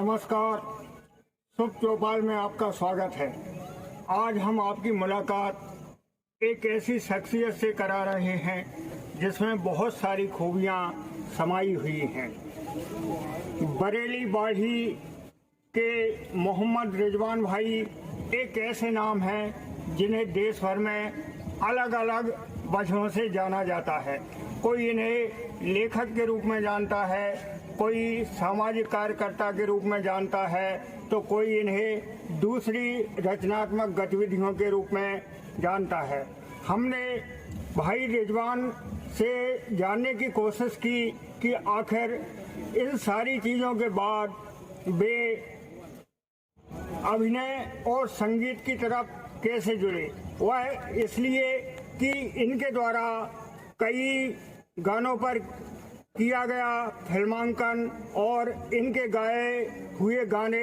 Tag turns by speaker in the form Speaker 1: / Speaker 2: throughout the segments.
Speaker 1: नमस्कार, शुभ चौपाल में आपका स्वागत है। आज हम आपकी मुलाकात एक ऐसी शख्सियत से करा रहे हैं जिसमें बहुत सारी खूबियां समाई हुई हैं। बरेली बाढ़ी के मोहम्मद रिजवान भाई एक ऐसे नाम हैं जिन्हें देश भर में अलग अलग वजहों से जाना जाता है। कोई इन्हें लेखक के रूप में जानता है, कोई सामाजिक कार्यकर्ता के रूप में जानता है, तो कोई इन्हें दूसरी रचनात्मक गतिविधियों के रूप में जानता है। हमने भाई रिजवान से जानने की कोशिश की कि आखिर इन सारी चीज़ों के बाद वे अभिनय और संगीत की तरफ कैसे जुड़े। वह इसलिए कि इनके द्वारा कई गानों पर किया गया फिल्मांकन और इनके गाए हुए गाने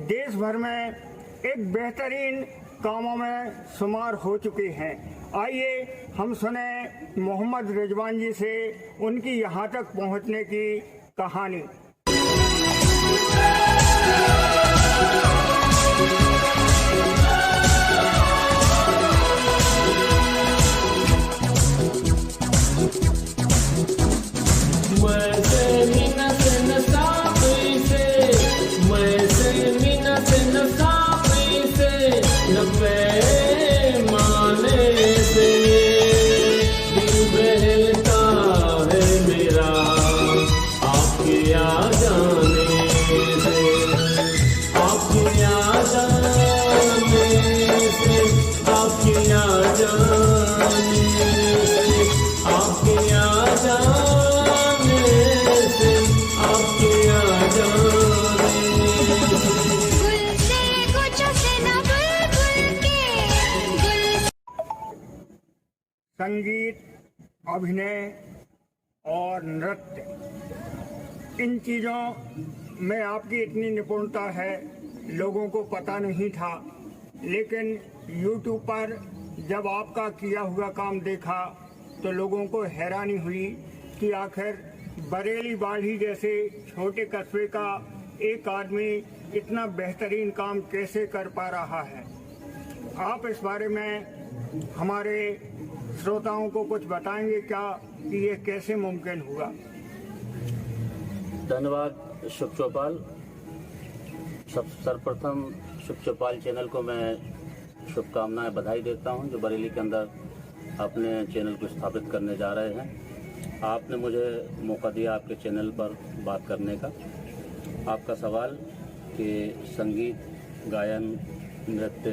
Speaker 1: देश भर में एक बेहतरीन कामों में शुमार हो चुके हैं। आइए हम सुने मोहम्मद रिजवान जी से उनकी यहाँ तक पहुँचने की कहानी। संगीत, अभिनय और नृत्य, इन चीज़ों में आपकी इतनी निपुणता है, लोगों को पता नहीं था। लेकिन YouTube पर जब आपका किया हुआ काम देखा तो लोगों को हैरानी हुई कि आखिर बरेली बाढ़ी जैसे छोटे कस्बे का एक आदमी इतना बेहतरीन काम कैसे कर पा रहा है। आप इस बारे में हमारे श्रोताओं को कुछ बताएंगे क्या कि ये कैसे मुमकिन हुआ?
Speaker 2: धन्यवाद शुभ चौपाल। सर्वप्रथम शुभ चौपाल चैनल को मैं शुभकामनाएं बधाई देता हूं जो बरेली के अंदर अपने चैनल को स्थापित करने जा रहे हैं। आपने मुझे मौका दिया आपके चैनल पर बात करने का। आपका सवाल कि संगीत, गायन, नृत्य,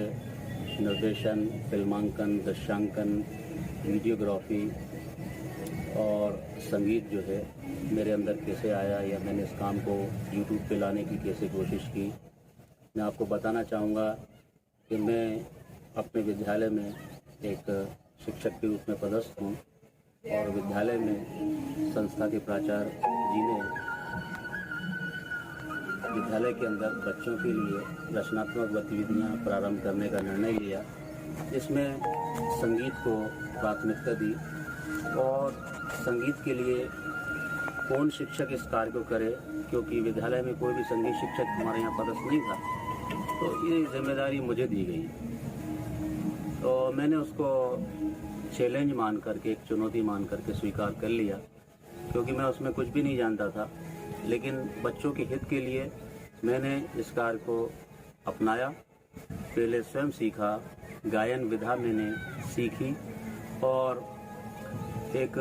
Speaker 2: निर्देशन, फिल्मांकन, दृश्यांकन, वीडियोग्राफी और संगीत जो है मेरे अंदर कैसे आया या मैंने इस काम को YouTube पे लाने की कैसे कोशिश की। मैं आपको बताना चाहूँगा कि मैं अपने विद्यालय में एक शिक्षक के रूप में पदस्थ हूँ और विद्यालय में संस्था के प्राचार्य जी ने विद्यालय के अंदर बच्चों के लिए रचनात्मक गतिविधियाँ प्रारंभ करने का निर्णय लिया। इसमें संगीत को प्राथमिकता दी और संगीत के लिए कौन शिक्षक इस कार्य को करे, क्योंकि विद्यालय में कोई भी संगीत शिक्षक हमारे यहाँ पदस्थ नहीं था, तो ये जिम्मेदारी मुझे दी गई। तो मैंने उसको चैलेंज मान करके, एक चुनौती मान करके स्वीकार कर लिया, क्योंकि मैं उसमें कुछ भी नहीं जानता था। लेकिन बच्चों के हित के लिए मैंने इस कार्य को अपनाया। पहले स्वयं सीखा, गायन विधा मैंने सीखी और एक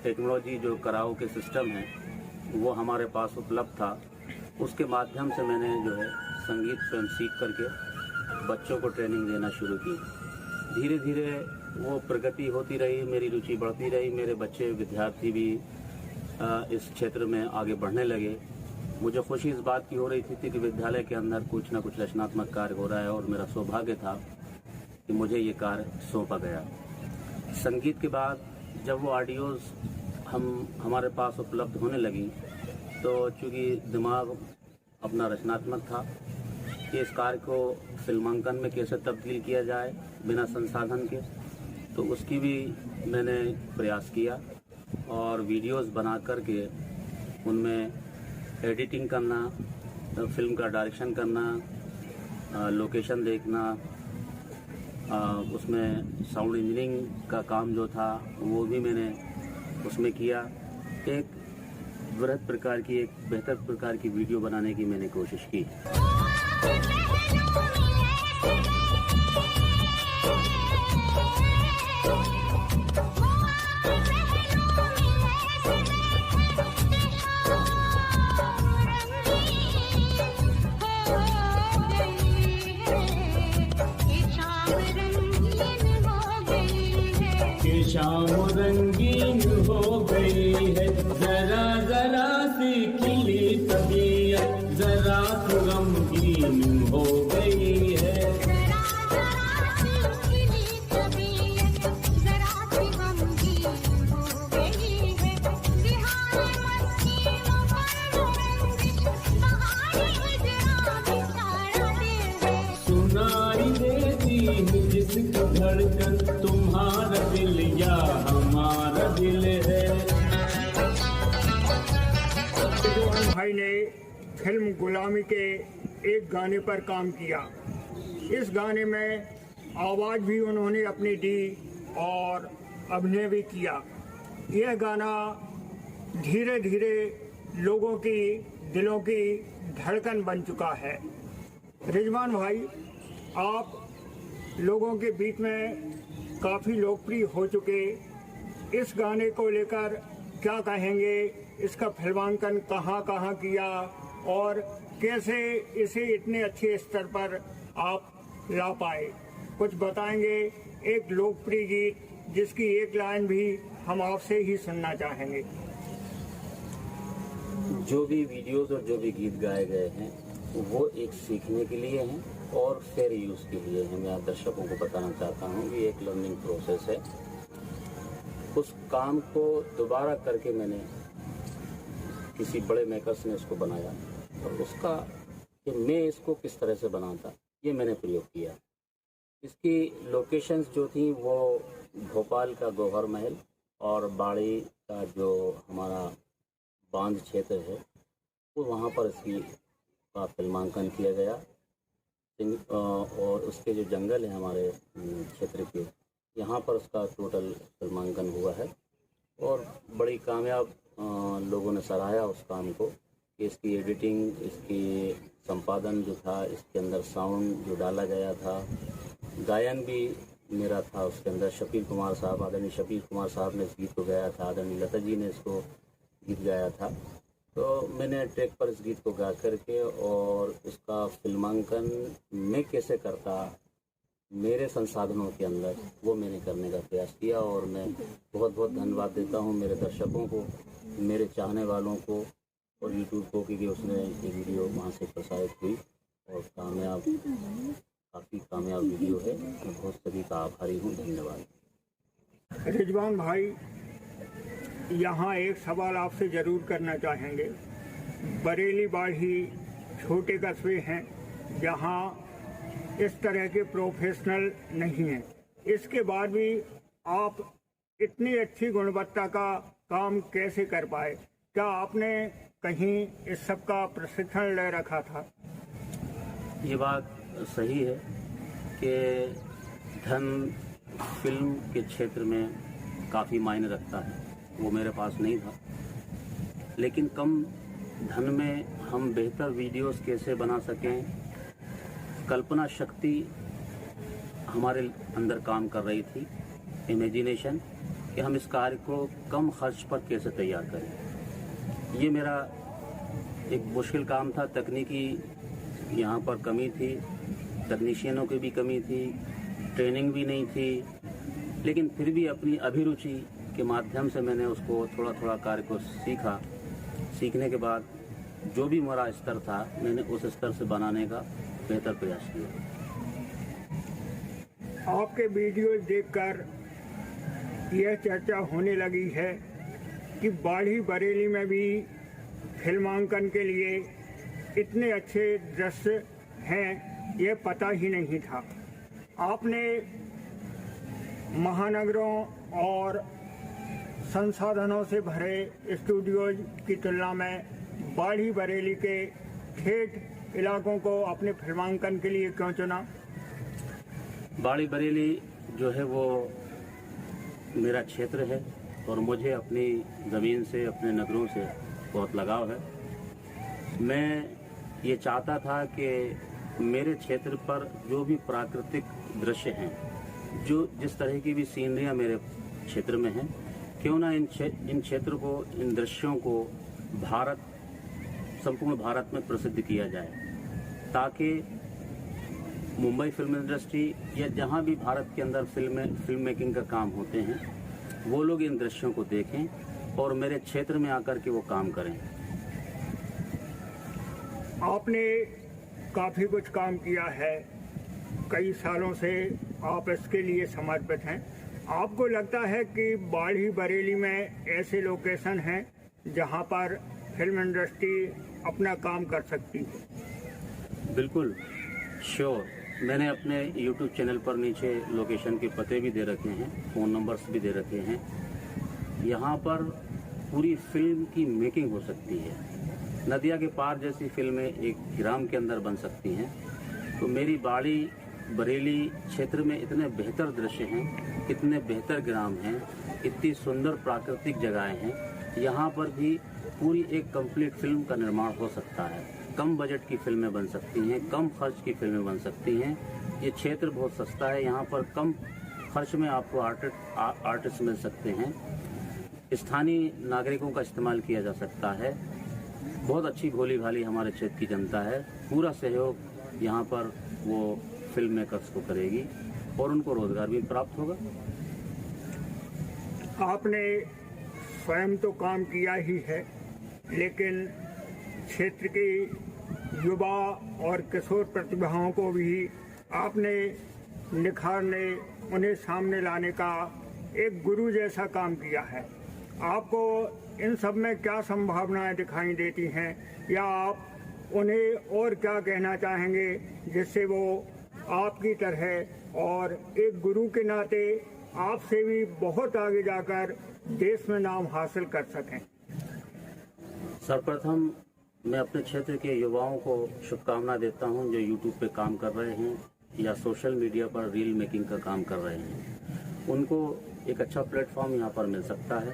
Speaker 2: टेक्नोलॉजी जो कराओ के सिस्टम है वो हमारे पास उपलब्ध था। उसके माध्यम से मैंने जो है संगीत स्वयं सीख करके बच्चों को ट्रेनिंग देना शुरू की। धीरे धीरे वो प्रगति होती रही, मेरी रुचि बढ़ती रही, मेरे बच्चे विद्यार्थी भी इस क्षेत्र में आगे बढ़ने लगे। मुझे खुशी इस बात की हो रही थी कि विद्यालय के अंदर कुछ ना कुछ रचनात्मक कार्य हो रहा है और मेरा सौभाग्य था कि मुझे ये कार्य सौंपा गया। संगीत के बाद जब वो ऑडियोज़ हमारे पास उपलब्ध होने लगी तो चूँकि दिमाग अपना रचनात्मक था कि इस कार्य को फिल्मांकन में कैसे तब्दील किया जाए बिना संसाधन के, तो उसकी भी मैंने प्रयास किया और वीडियोस बना करके उनमें एडिटिंग करना फिल्म का डायरेक्शन करना, लोकेशन देखना, उसमें साउंड इंजीनियरिंग का काम जो था वो भी मैंने उसमें किया। एक वृहद प्रकार की, एक बेहतर प्रकार की वीडियो बनाने की मैंने कोशिश की।
Speaker 3: शाम रंगीन हो गई है, जरा जरा सी खिली तबीयत, जरा गमगीन हो गई है। सुनाई देती है जिसकी धड़कन, तुम्हारा दिल या हमारा दिल है।
Speaker 1: रिजवान भाई ने फिल्म गुलामी के एक गाने पर काम किया। इस गाने में आवाज़ भी उन्होंने अपनी दी और अभिनय भी किया। यह गाना धीरे धीरे लोगों की दिलों की धड़कन बन चुका है। रिजवान भाई, आप लोगों के बीच में काफ़ी लोकप्रिय हो चुके, इस गाने को लेकर क्या कहेंगे? इसका फिल्मांकन कहाँ कहाँ किया और कैसे इसे इतने अच्छे स्तर पर आप ला पाए, कुछ बताएंगे? एक लोकप्रिय गीत जिसकी एक लाइन भी हम आपसे ही सुनना चाहेंगे।
Speaker 2: जो भी वीडियोस और जो भी गीत गाए गए हैं वो एक सीखने के लिए हैं और फेयर यूज़ के लिए हैं। मैं दर्शकों को बताना चाहता हूँ कि एक लर्निंग प्रोसेस है। उस काम को दोबारा करके मैंने किसी बड़े मेकर्स ने इसको बनाया और उसका कि मैं इसको किस तरह से बनाता ये मैंने प्रयोग किया। इसकी लोकेशंस जो थी वो भोपाल का गौहर महल और बाड़ी का जो हमारा बांध क्षेत्र है वो वहाँ पर इसकी का फिल्मांकन किया गया। और उसके जो जंगल है हमारे क्षेत्र के, यहाँ पर उसका टोटल फिल्मांकन हुआ है और बड़ी कामयाब लोगों ने सराहा उस काम को कि इसकी एडिटिंग, इसकी संपादन जो था, इसके अंदर साउंड जो डाला गया था, गायन भी मेरा था उसके अंदर। शफीर कुमार साहब, आदरणीय शफीर कुमार साहब ने इस गीत को गाया था, आदरणीय लता जी ने इसको गीत गाया था। तो मैंने ट्रैक पर इस गीत को गा करके और इसका फिल्मांकन मैं कैसे करता, मेरे संसाधनों के अंदर, वो मैंने करने का प्रयास किया। और मैं बहुत बहुत धन्यवाद देता हूँ मेरे दर्शकों को, मेरे चाहने वालों को और यूट्यूब को कि उसने ये वीडियो वहाँ से प्रसारित हुई और काफ़ी कामयाब वीडियो है। मैं बहुत सभी का आभारी हूँ। धन्यवाद।
Speaker 1: रिजवान भाई, यहाँ एक सवाल आपसे ज़रूर करना चाहेंगे। बरेली बाढ़ी छोटे कस्बे हैं जहाँ इस तरह के प्रोफेशनल नहीं हैं, इसके बाद भी आप इतनी अच्छी गुणवत्ता का काम कैसे कर पाए? क्या आपने कहीं इस सब का प्रशिक्षण ले रखा था?
Speaker 2: ये बात सही है कि धन फिल्म के क्षेत्र में काफ़ी मायने रखता है। वो मेरे पास नहीं था, लेकिन कम धन में हम बेहतर वीडियोस कैसे बना सकें, कल्पना शक्ति हमारे अंदर काम कर रही थी, इमेजिनेशन, कि हम इस कार्य को कम खर्च पर कैसे तैयार करें। ये मेरा एक मुश्किल काम था। तकनीकी यहाँ पर कमी थी, टेक्नीशियनों की भी कमी थी, ट्रेनिंग भी नहीं थी, लेकिन फिर भी अपनी अभिरुचि के माध्यम से मैंने उसको थोड़ा थोड़ा कार्य को सीखा। सीखने के बाद जो भी मेरा स्तर था मैंने उस स्तर से बनाने का बेहतर प्रयास किया।
Speaker 1: आपके वीडियो देखकर यह चर्चा होने लगी है कि बाढ़ी बरेली में भी फिल्मांकन के लिए इतने अच्छे दृश्य हैं, ये पता ही नहीं था। आपने महानगरों और संसाधनों से भरे स्टूडियोज की तुलना में बाढ़ी बरेली के ठेठ इलाकों को अपने फिल्मांकन के लिए क्यों चुना?
Speaker 2: बाड़ी बरेली जो है वो मेरा क्षेत्र है और मुझे अपनी ज़मीन से, अपने नगरों से बहुत लगाव है। मैं ये चाहता था कि मेरे क्षेत्र पर जो भी प्राकृतिक दृश्य हैं, जो जिस तरह की भी सीनरियाँ मेरे क्षेत्र में हैं, क्यों ना इन क्षेत्र को, इन दृश्यों को संपूर्ण भारत में प्रसिद्ध किया जाए, ताकि मुंबई फिल्म इंडस्ट्री या जहां भी भारत के अंदर फिल्म मेकिंग का काम होते हैं, वो लोग इन दृश्यों को देखें और मेरे क्षेत्र में आकर के वो काम करें।
Speaker 1: आपने काफ़ी कुछ काम किया है, कई सालों से आप इसके लिए समर्पित हैं। आपको लगता है कि बाड़ी बरेली में ऐसे लोकेशन हैं जहां पर फिल्म इंडस्ट्री अपना काम कर सकती है?
Speaker 2: बिल्कुल, श्योर। मैंने अपने YouTube चैनल पर नीचे लोकेशन के पते भी दे रखे हैं, फ़ोन नंबर्स भी दे रखे हैं। यहाँ पर पूरी फिल्म की मेकिंग हो सकती है। नदिया के पार जैसी फिल्में एक हिराम के अंदर बन सकती हैं। तो मेरी बाड़ी बरेली क्षेत्र में इतने बेहतर दृश्य हैं, इतने बेहतर ग्राम हैं, इतनी सुंदर प्राकृतिक जगहें हैं, यहाँ पर भी पूरी एक कंप्लीट फिल्म का निर्माण हो सकता है। कम बजट की फिल्में बन सकती हैं, कम खर्च की फिल्में बन सकती हैं। ये क्षेत्र बहुत सस्ता है, यहाँ पर कम खर्च में आपको आर्टिस्ट मिल सकते हैं। स्थानीय नागरिकों का इस्तेमाल किया जा सकता है। बहुत अच्छी भोली भाली हमारे क्षेत्र की जनता है। पूरा सहयोग यहाँ पर वो फिल्म मेकर्स को करेगी और उनको रोजगार भी प्राप्त होगा।
Speaker 1: आपने स्वयं तो काम किया ही है, लेकिन क्षेत्र के युवा और किशोर प्रतिभाओं को भी आपने निखारने, उन्हें सामने लाने का एक गुरु जैसा काम किया है। आपको इन सब में क्या संभावनाएं दिखाई देती हैं, या आप उन्हें और क्या कहना चाहेंगे जिससे वो आपकी तरह और एक गुरु के नाते आपसे भी बहुत आगे जाकर देश में नाम हासिल कर सकें?
Speaker 2: सर्वप्रथम मैं अपने क्षेत्र के युवाओं को शुभकामना देता हूं, जो YouTube पे काम कर रहे हैं या सोशल मीडिया पर रील मेकिंग का काम कर रहे हैं। उनको एक अच्छा प्लेटफॉर्म यहाँ पर मिल सकता है,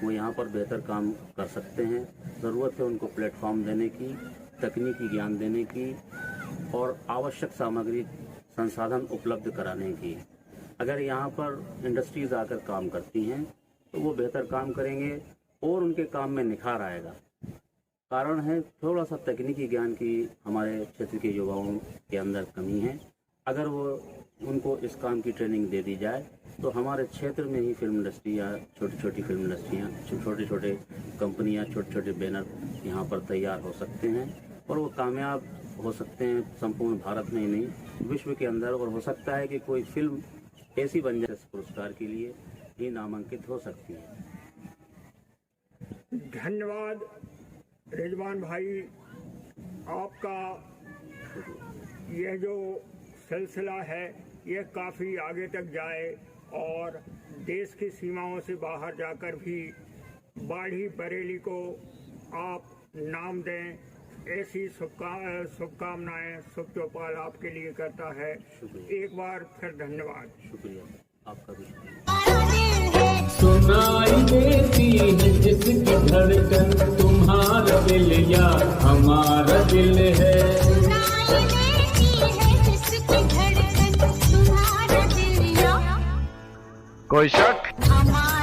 Speaker 2: वो यहाँ पर बेहतर काम कर सकते हैं। ज़रूरत है उनको प्लेटफॉर्म देने की, तकनीकी ज्ञान देने की और आवश्यक सामग्री संसाधन उपलब्ध कराने की। अगर यहाँ पर इंडस्ट्रीज आकर काम करती हैं तो वो बेहतर काम करेंगे और उनके काम में निखार आएगा। कारण है थोड़ा सा तकनीकी ज्ञान की हमारे क्षेत्र के युवाओं के अंदर कमी है। अगर वो उनको इस काम की ट्रेनिंग दे दी जाए तो हमारे क्षेत्र में ही फिल्म इंडस्ट्री या छोटी छोटी फिल्म इंडस्ट्रियाँ, छोटे छोटे कंपनियाँ, छोटे छोटे बैनर यहाँ पर तैयार हो सकते हैं और वो कामयाब हो सकते हैं संपूर्ण भारत में ही नहीं, विश्व के अंदर। और हो सकता है कि कोई फिल्म ऐसी बन जाए पुरस्कार के लिए ही नामांकित हो सकती है।
Speaker 1: धन्यवाद रिजवान भाई, आपका यह जो सिलसिला है यह काफ़ी आगे तक जाए और देश की सीमाओं से बाहर जाकर भी बाड़ी बरेली को आप नाम दें, ऐसी शुभकामनाएं शुभ चौपाल आपके लिए करता है। एक बार फिर धन्यवाद।
Speaker 2: शुक्रिया आपका भी।
Speaker 3: सुनाई देती है जिसकी धड़कन, तुम्हारा दिल या हमारा दिल है।
Speaker 4: सुनाई देती है जिसकी धड़कन, तुम्हारा दिल या
Speaker 5: कोई शक
Speaker 4: हमारा